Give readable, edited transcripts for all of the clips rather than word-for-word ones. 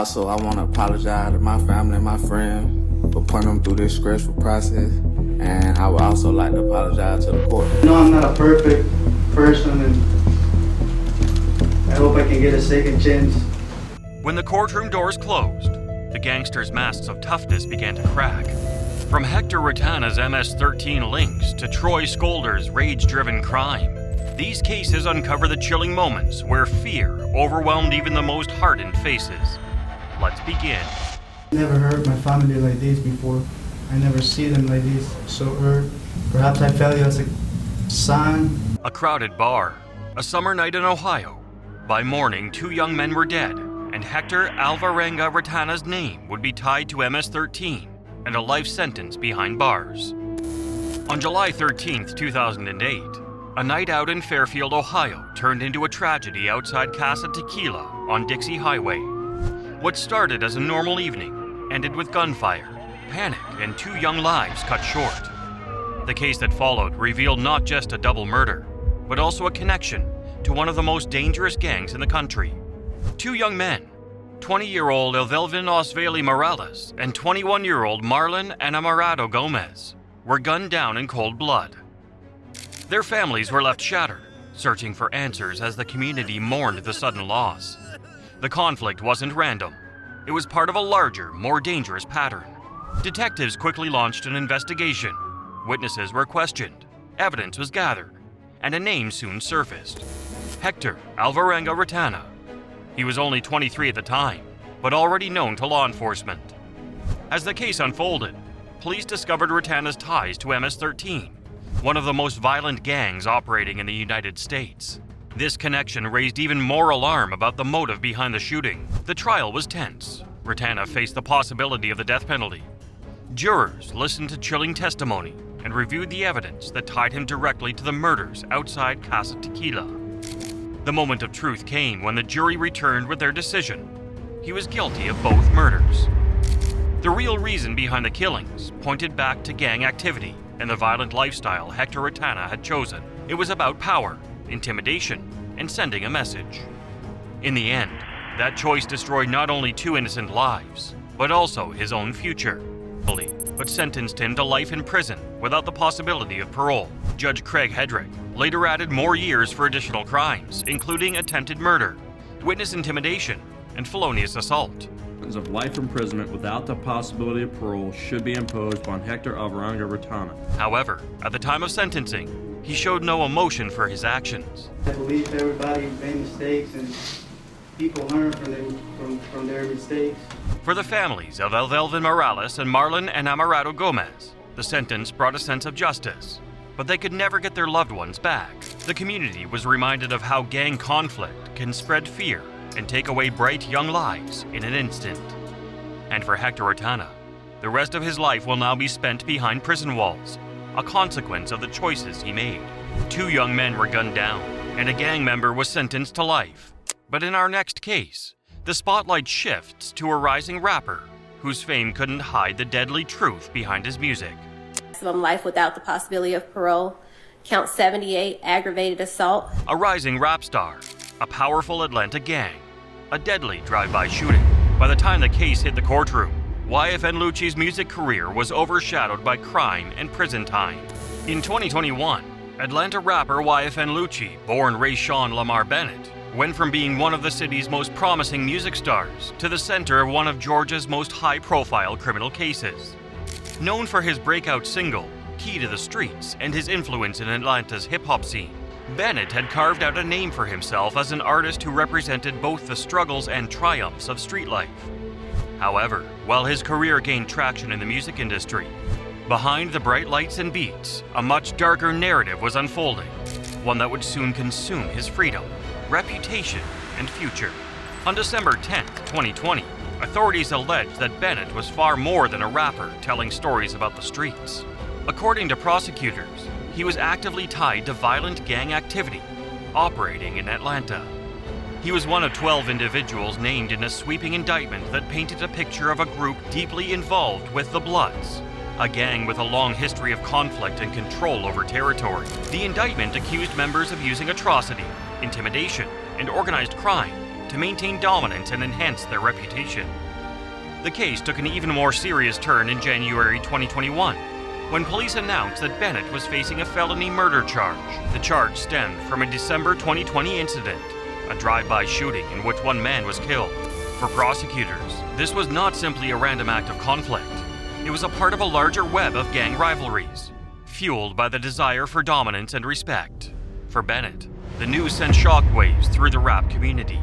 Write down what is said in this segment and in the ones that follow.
Also, I want to apologize to my family and my friends for putting them through this stressful process. And I would also like to apologize to the court. No, I'm not a perfect person, and I hope I can get a second chance. When the courtroom doors closed, the gangsters' masks of toughness began to crack. From Hector Retana's MS-13 links to Troy Scholder's rage-driven crime, these cases uncover the chilling moments where fear overwhelmed even the most hardened faces. Let's begin. I never heard my family like this before. I never see them like this, so hurt. Perhaps I felt it as a sign. A crowded bar, a summer night in Ohio. By morning, 2 young men were dead, and Hector Alvarenga Retana's name would be tied to MS-13 and a life sentence behind bars. On July 13, 2008, a night out in Fairfield, Ohio turned into a tragedy outside Casa Tequila on Dixie Highway. What started as a normal evening ended with gunfire, panic, and 2 young lives cut short. The case that followed revealed not just a double murder, but also a connection to one of the most dangerous gangs in the country. 2 young men, 20-year-old Evelvin Osvaldo Morales and 21-year-old Marlon Enamorado Gomez, were gunned down in cold blood. Their families were left shattered, searching for answers as the community mourned the sudden loss. The conflict wasn't random. It was part of a larger, more dangerous pattern. Detectives quickly launched an investigation. Witnesses were questioned, evidence was gathered, and a name soon surfaced: Hector Alvarenga Retana. He was only 23 at the time, but already known to law enforcement. As the case unfolded, police discovered Retana's ties to MS-13, one of the most violent gangs operating in the United States. This connection raised even more alarm about the motive behind the shooting. The trial was tense. Retana faced the possibility of the death penalty. Jurors listened to chilling testimony and reviewed the evidence that tied him directly to the murders outside Casa Tequila. The moment of truth came when the jury returned with their decision. He was guilty of both murders. The real reason behind the killings pointed back to gang activity and the violent lifestyle Hector Retana had chosen. It was about power, intimidation, and sending a message. In the end, that choice destroyed not only 2 innocent lives, but also his own future. But sentenced him to life in prison without the possibility of parole. Judge Craig Hedrick later added more years for additional crimes, including attempted murder, witness intimidation, and felonious assault. Of life imprisonment without the possibility of parole should be imposed on Hector Alvarenga Retana. However, at the time of sentencing, he showed no emotion for his actions. I believe everybody made mistakes, and people learn from their mistakes. For the families of Evelvin Morales and Marlon Enamorado Gomez, the sentence brought a sense of justice, but they could never get their loved ones back. The community was reminded of how gang conflict can spread fear and take away bright young lives in an instant. And for Hector Retana, the rest of his life will now be spent behind prison walls, a consequence of the choices he made. 2 young men were gunned down, and a gang member was sentenced to life. But in our next case, the spotlight shifts to a rising rapper whose fame couldn't hide the deadly truth behind his music. Maximum life without the possibility of parole. Count 78, aggravated assault. A rising rap star, a powerful Atlanta gang, a deadly drive-by shooting. By the time the case hit the courtroom, YFN Lucci's music career was overshadowed by crime and prison time. In 2021, Atlanta rapper YFN Lucci, born Rayshawn Lamar Bennett, went from being one of the city's most promising music stars to the center of one of Georgia's most high-profile criminal cases. Known for his breakout single, Key to the Streets, and his influence in Atlanta's hip-hop scene, Bennett had carved out a name for himself as an artist who represented both the struggles and triumphs of street life. However, while his career gained traction in the music industry, behind the bright lights and beats, a much darker narrative was unfolding, one that would soon consume his freedom, reputation, and future. On December 10, 2020, authorities alleged that Bennett was far more than a rapper telling stories about the streets. According to prosecutors, he was actively tied to violent gang activity operating in Atlanta. He was one of 12 individuals named in a sweeping indictment that painted a picture of a group deeply involved with the Bloods, a gang with a long history of conflict and control over territory. The indictment accused members of using atrocity, intimidation, and organized crime to maintain dominance and enhance their reputation. The case took an even more serious turn in January 2021, when police announced that Bennett was facing a felony murder charge. The charge stemmed from a December 2020 incident, a drive-by shooting in which one man was killed. For prosecutors, this was not simply a random act of conflict. It was a part of a larger web of gang rivalries, fueled by the desire for dominance and respect. For Bennett, the news sent shockwaves through the rap community.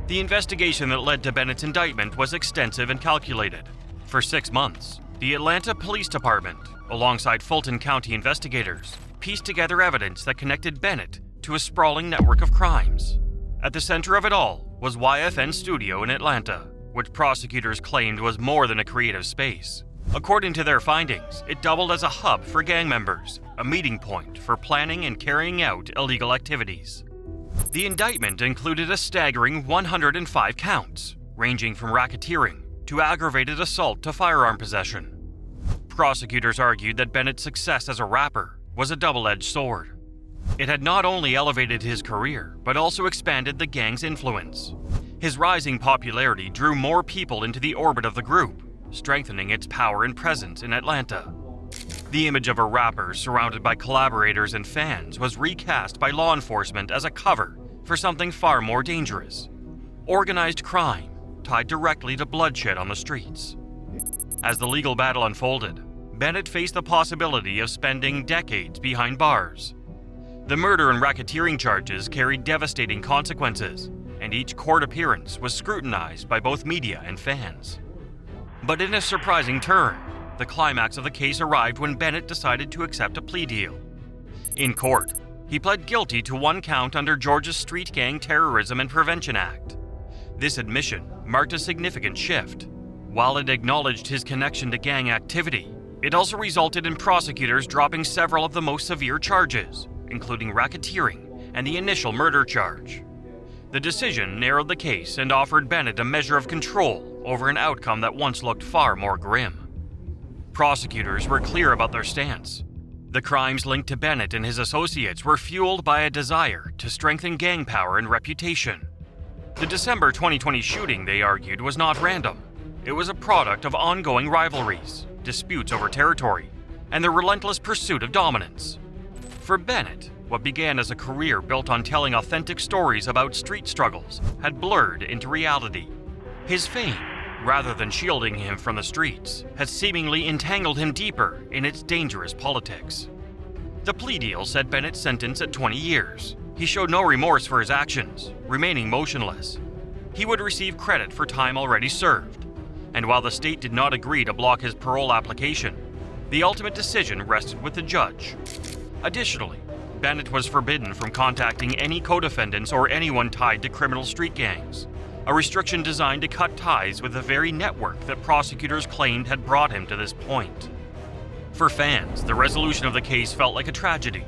The investigation that led to Bennett's indictment was extensive and calculated. For 6 months, the Atlanta Police Department, alongside Fulton County investigators, pieced together evidence that connected Bennett to a sprawling network of crimes. At the center of it all was YFN Studio in Atlanta, which prosecutors claimed was more than a creative space. According to their findings, it doubled as a hub for gang members, a meeting point for planning and carrying out illegal activities. The indictment included a staggering 105 counts, ranging from racketeering to aggravated assault to firearm possession. Prosecutors argued that Bennett's success as a rapper was a double-edged sword. It had not only elevated his career, but also expanded the gang's influence. His rising popularity drew more people into the orbit of the group, strengthening its power and presence in Atlanta. The image of a rapper surrounded by collaborators and fans was recast by law enforcement as a cover for something far more dangerous: organized crime tied directly to bloodshed on the streets. As the legal battle unfolded, Bennett faced the possibility of spending decades behind bars. The murder and racketeering charges carried devastating consequences, and each court appearance was scrutinized by both media and fans. But in a surprising turn, the climax of the case arrived when Bennett decided to accept a plea deal. In court, he pled guilty to 1 count under Georgia's Street Gang Terrorism and Prevention Act. This admission marked a significant shift. While it acknowledged his connection to gang activity, it also resulted in prosecutors dropping several of the most severe charges, including racketeering and the initial murder charge. The decision narrowed the case and offered Bennett a measure of control over an outcome that once looked far more grim. Prosecutors were clear about their stance. The crimes linked to Bennett and his associates were fueled by a desire to strengthen gang power and reputation. The December 2020 shooting, they argued, was not random. It was a product of ongoing rivalries, disputes over territory, and the relentless pursuit of dominance. For Bennett, what began as a career built on telling authentic stories about street struggles had blurred into reality. His fame, rather than shielding him from the streets, had seemingly entangled him deeper in its dangerous politics. The plea deal set Bennett's sentence at 20 years. He showed no remorse for his actions, remaining motionless. He would receive credit for time already served, and while the state did not agree to block his parole application, the ultimate decision rested with the judge. Additionally, Bennett was forbidden from contacting any co-defendants or anyone tied to criminal street gangs, a restriction designed to cut ties with the very network that prosecutors claimed had brought him to this point. For fans, the resolution of the case felt like a tragedy.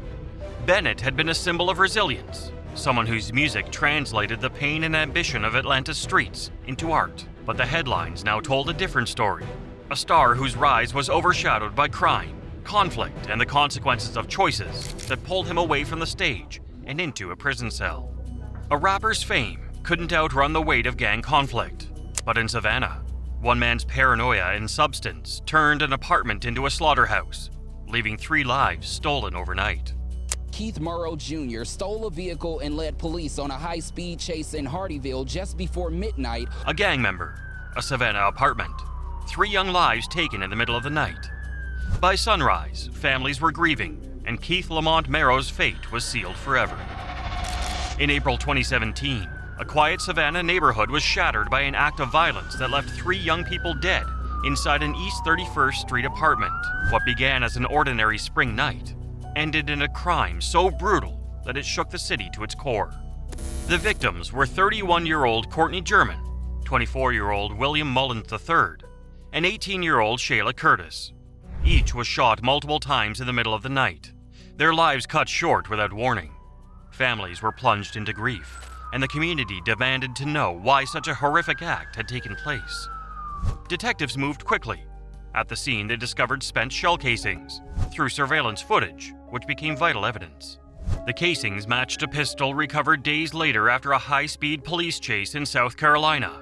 Bennett had been a symbol of resilience, someone whose music translated the pain and ambition of Atlanta's streets into art. But the headlines now told a different story, a star whose rise was overshadowed by crime, conflict, and the consequences of choices that pulled him away from the stage and into a prison cell. A rapper's fame couldn't outrun the weight of gang conflict, but in Savannah, one man's paranoia and substance turned an apartment into a slaughterhouse, leaving 3 lives stolen overnight. Keith Murrow Jr. stole a vehicle and led police on a high-speed chase in Hardyville just before midnight. A gang member, a Savannah apartment, 3 young lives taken in the middle of the night. By sunrise, families were grieving, and Keith Lamont Merrow's fate was sealed forever. In April 2017, a quiet Savannah neighborhood was shattered by an act of violence that left 3 young people dead inside an East 31st Street apartment. What began as an ordinary spring night ended in a crime so brutal that it shook the city to its core. The victims were 31-year-old Courtney German, 24-year-old William Mullins III, and 18-year-old Shayla Curtis. Each was shot multiple times in the middle of the night, their lives cut short without warning. Families were plunged into grief, and the community demanded to know why such a horrific act had taken place. Detectives moved quickly. At the scene, they discovered spent shell casings through surveillance footage, which became vital evidence. The casings matched a pistol recovered days later after a high-speed police chase in South Carolina.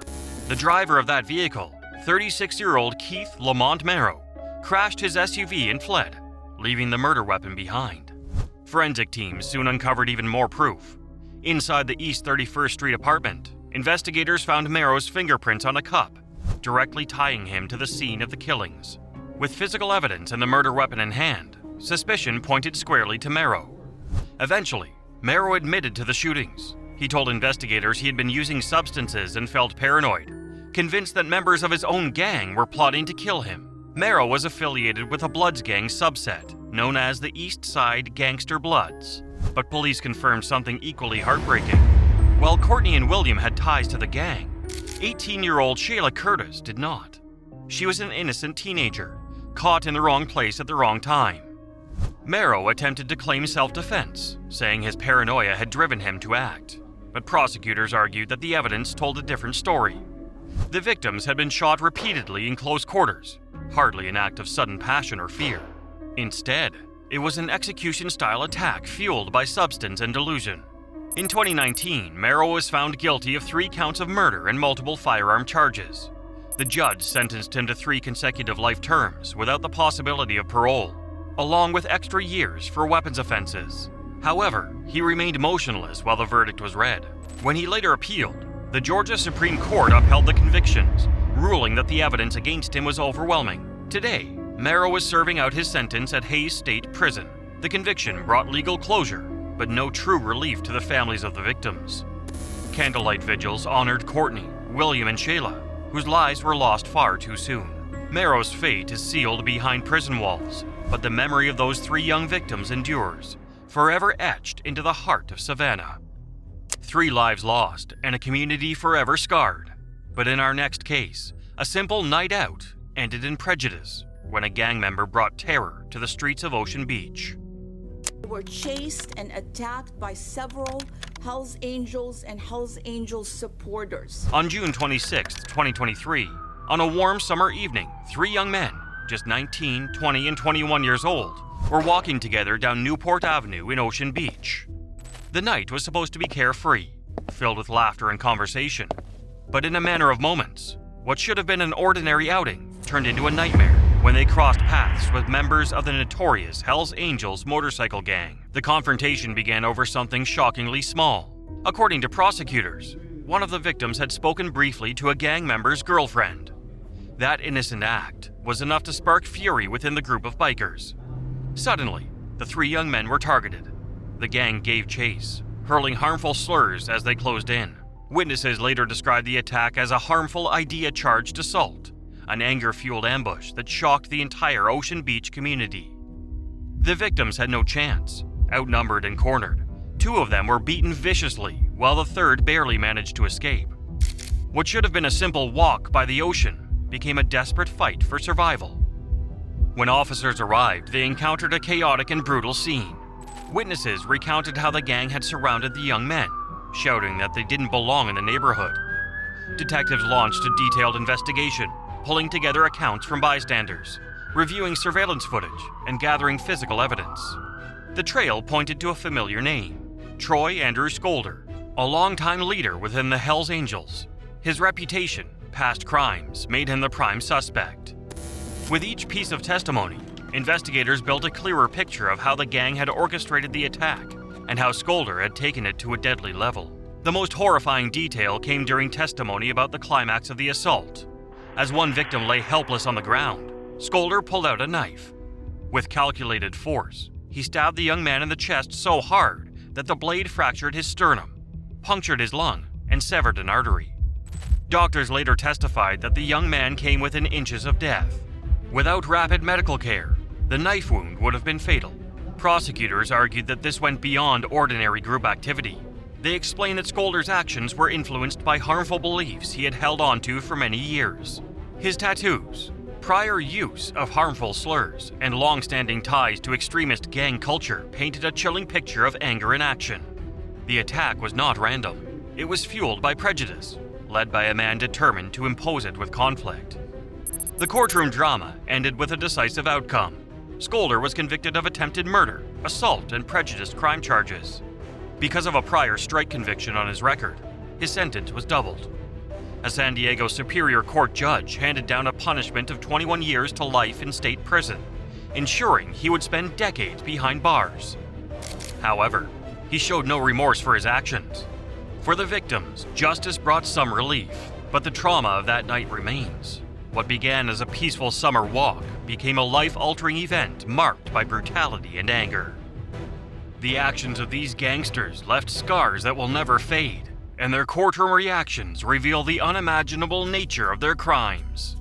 The driver of that vehicle, 36-year-old Keith Lamont Merrow, crashed his SUV and fled, leaving the murder weapon behind. Forensic teams soon uncovered even more proof. Inside the East 31st Street apartment, investigators found Merrow's fingerprints on a cup, directly tying him to the scene of the killings. With physical evidence and the murder weapon in hand, suspicion pointed squarely to Merrow. Eventually, Merrow admitted to the shootings. He told investigators he had been using substances and felt paranoid, convinced that members of his own gang were plotting to kill him. Merrow was affiliated with a Bloods gang subset known as the East Side Gangster Bloods, but police confirmed something equally heartbreaking. While Courtney and William had ties to the gang, 18-year-old Shayla Curtis did not. She was an innocent teenager, caught in the wrong place at the wrong time. Merrow attempted to claim self-defense, saying his paranoia had driven him to act, but prosecutors argued that the evidence told a different story. The victims had been shot repeatedly in close quarters, hardly an act of sudden passion or fear. Instead, it was an execution-style attack fueled by substance and delusion. In 2019, Merrow was found guilty of 3 counts of murder and multiple firearm charges. The judge sentenced him to 3 consecutive life terms without the possibility of parole, along with extra years for weapons offenses. However, he remained motionless while the verdict was read. When he later appealed, the Georgia Supreme Court upheld the convictions, ruling that the evidence against him was overwhelming. Today, Merrow is serving out his sentence at Hayes State Prison. The conviction brought legal closure, but no true relief to the families of the victims. Candlelight vigils honored Courtney, William, and Shayla, whose lives were lost far too soon. Merrow's fate is sealed behind prison walls, but the memory of those 3 young victims endures, forever etched into the heart of Savannah. 3 lives lost and a community forever scarred. But in our next case, a simple night out ended in prejudice when a gang member brought terror to the streets of Ocean Beach. They were chased and attacked by several Hells Angels and Hells Angels supporters. On June 26, 2023, on a warm summer evening, 3 young men, just 19, 20, and 21 years old, were walking together down Newport Avenue in Ocean Beach. The night was supposed to be carefree, filled with laughter and conversation. But in a matter of moments, what should have been an ordinary outing turned into a nightmare when they crossed paths with members of the notorious Hells Angels motorcycle gang. The confrontation began over something shockingly small. According to prosecutors, one of the victims had spoken briefly to a gang member's girlfriend. That innocent act was enough to spark fury within the group of bikers. Suddenly, the 3 young men were targeted. The gang gave chase, hurling harmful slurs as they closed in. Witnesses later described the attack as a harmful idea-charged assault, an anger-fueled ambush that shocked the entire Ocean Beach community. The victims had no chance. Outnumbered and cornered, 2 of them were beaten viciously, while the 3rd barely managed to escape. What should have been a simple walk by the ocean became a desperate fight for survival. When officers arrived, they encountered a chaotic and brutal scene. Witnesses recounted how the gang had surrounded the young men, shouting that they didn't belong in the neighborhood. Detectives launched a detailed investigation, pulling together accounts from bystanders, reviewing surveillance footage, and gathering physical evidence. The trail pointed to a familiar name, Troy Scholder, a longtime leader within the Hells Angels. His reputation, past crimes, made him the prime suspect. With each piece of testimony, investigators built a clearer picture of how the gang had orchestrated the attack and how Scholder had taken it to a deadly level. The most horrifying detail came during testimony about the climax of the assault. As one victim lay helpless on the ground, Scholder pulled out a knife. With calculated force, he stabbed the young man in the chest so hard that the blade fractured his sternum, punctured his lung, and severed an artery. Doctors later testified that the young man came within inches of death. Without rapid medical care, the knife wound would have been fatal. Prosecutors argued that this went beyond ordinary group activity. They explained that Scholder's actions were influenced by harmful beliefs he had held onto for many years. His tattoos, prior use of harmful slurs, and long-standing ties to extremist gang culture painted a chilling picture of anger in action. The attack was not random. It was fueled by prejudice, led by a man determined to impose it with conflict. The courtroom drama ended with a decisive outcome. Scholder was convicted of attempted murder, assault, and prejudiced crime charges. Because of a prior strike conviction on his record, his sentence was doubled. A San Diego Superior Court judge handed down a punishment of 21 years to life in state prison, ensuring he would spend decades behind bars. However, he showed no remorse for his actions. For the victims, justice brought some relief, but the trauma of that night remains. What began as a peaceful summer walk became a life-altering event marked by brutality and anger. The actions of these gangsters left scars that will never fade, and their courtroom reactions reveal the unimaginable nature of their crimes.